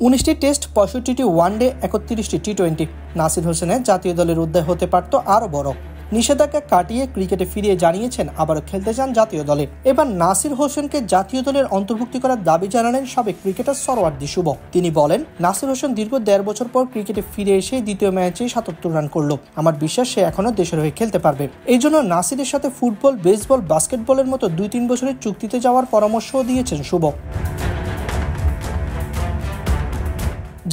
19টি test, 65টি one day, 31টি টি-20। Nasir হোসেনের জাতীয় দলের উদ্যায় হতে পারত আরও বড়। নিষেধাজ্ঞা কাটিয়ে ক্রিকেটে ফিরিয়ে জানিয়েছেন আবারও খেলতে চান জাতীয় দলে। এবার নাসির হোসেনকে জাতীয় দলের অন্তর্ভুক্তি করার দাবি জানালেন সাবেক ক্রিকেটার সরওয়ার্দী শুভ। তিনি বলেন, নাসির হোসেন দীর্ঘ 1.5 বছর পর ক্রিকেটে ফিরে এসে দ্বিতীয় ম্যাচে 77 রান করলো। আমার বিশ্বাস সে এখনো দেশের হয়ে খেলতে পারবে। এই জন্য নাসিরের সাথে ফুটবল, বেসবল, বাস্কেটবলের মতো 2-3 বছরের চুক্তিতে যাওয়ার পরামর্শও দিয়েছেন শুভ।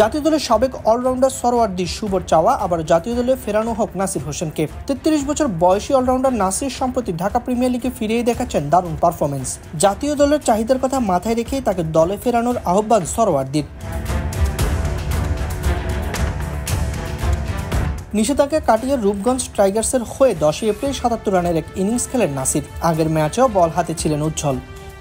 জাতীয় দলের সাবেক অলরাউন্ডার সরওয়ার্দী শুভর চাওয়া আবার জাতীয় দলে ফেরানো হোক নাসির হোসেনকে। 33 বছর বয়সী অলরাউন্ডার নাসির সম্প্রতি ঢাকা প্রিমিয়ার লিগে ফিরিয়ে দেখাচ্ছেন দারুণ পারফরমেন্স। জাতীয় দলের চাহিদার কথা মাথায় রেখেই তাকে দলে ফেরানোর আহ্বান সরওয়ার্দীর। নিষেধাজ্ঞা কাটিয়ে রূপগঞ্জ টাইগার্সের হয়ে 10 এপ্রিল 77 রানের এক ইনিংস খেলেন নাসির। আগের ম্যাচেও বল হাতে ছিলেন উজ্জ্বল।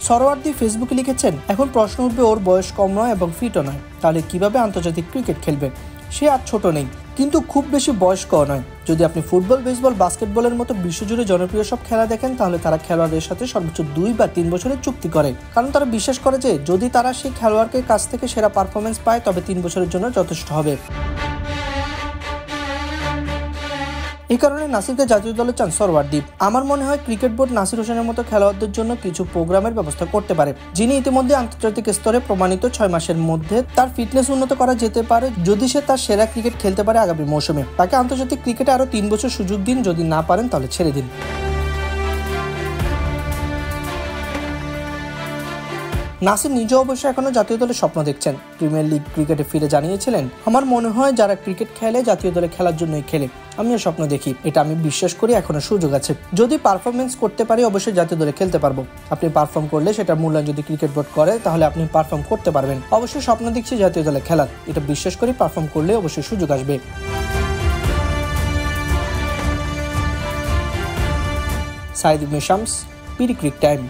সরওয়ার্দী ফেসবুকে লিখেছেন, এখন প্রশ্ন উঠবে ওর বয়স কম নয় এবং ফিটও নয়, তাহলে কিভাবে আন্তর্জাতিক ক্রিকেট খেলবে? সে আর ছোট নেই, কিন্তু খুব বেশি বয়স্কও নয়। যদি আপনি ফুটবল, বেসবল, বাস্কেটবলের মতো বিশ্বজুড়ে জনপ্রিয় সব খেলা দেখেন, তাহলে তারা খেলোয়াড়দের সাথে সর্বোচ্চ 2 বা 3 বছরের চুক্তি করে। কারণ তারা বিশ্বাস করে যে যদি তারা সেই খেলোয়াড়কে কাছ থেকে সেরা পারফরমেন্স পায়, তবে 3 বছরের জন্য যথেষ্ট হবে। এই কারণে নাসিরকে জাতীয় দলে চান সরওয়ার্দী। আমার মনে হয় ক্রিকেট বোর্ড নাসির হোসেনের মতো খেলোয়াড়দের জন্য কিছু প্রোগ্রামের ব্যবস্থা করতে পারে, যিনি ইতিমধ্যে আন্তর্জাতিক স্তরে প্রমাণিত। 6 মাসের মধ্যে তার ফিটনেস উন্নত করা যেতে পারে। যদি সে তার সেরা ক্রিকেট খেলতে পারে আগামী মৌসুমে, তাকে আন্তর্জাতিক ক্রিকেটে আরো 3 বছর সুযোগ দিন। যদি না পারেন তাহলে ছেড়ে দিন। নাসির নিজে অবশ্য এখনো জাতীয় দলের স্বপ্ন দেখছেন। প্রিমিয়ার লিগ ক্রিকেটে ফিরে জানিয়েছিলেন, আমার মনে হয় যারা ক্রিকেট খেলে জাতীয় দলে খেলার জন্যই খেলে। আমিও স্বপ্ন দেখি, এটা আমি বিশ্বাস করি এখনো সুযোগ আছে। যদি পারফরমেন্স করতে পারি অবশ্যই জাতীয় দলে খেলতে পারবো। আপনি পারফর্ম করলে সেটা মূল্যায়ন যদি ক্রিকেট বোর্ড করে, তাহলে আপনি পারফর্ম করতে পারবেন। অবশ্যই স্বপ্ন দেখছি জাতীয় দলে খেলার, এটা বিশ্বাস করি পারফর্ম করলে অবশ্যই সুযোগ আসবে। সাইদ ইবনে শামস, পিডি ক্রিক টাইম।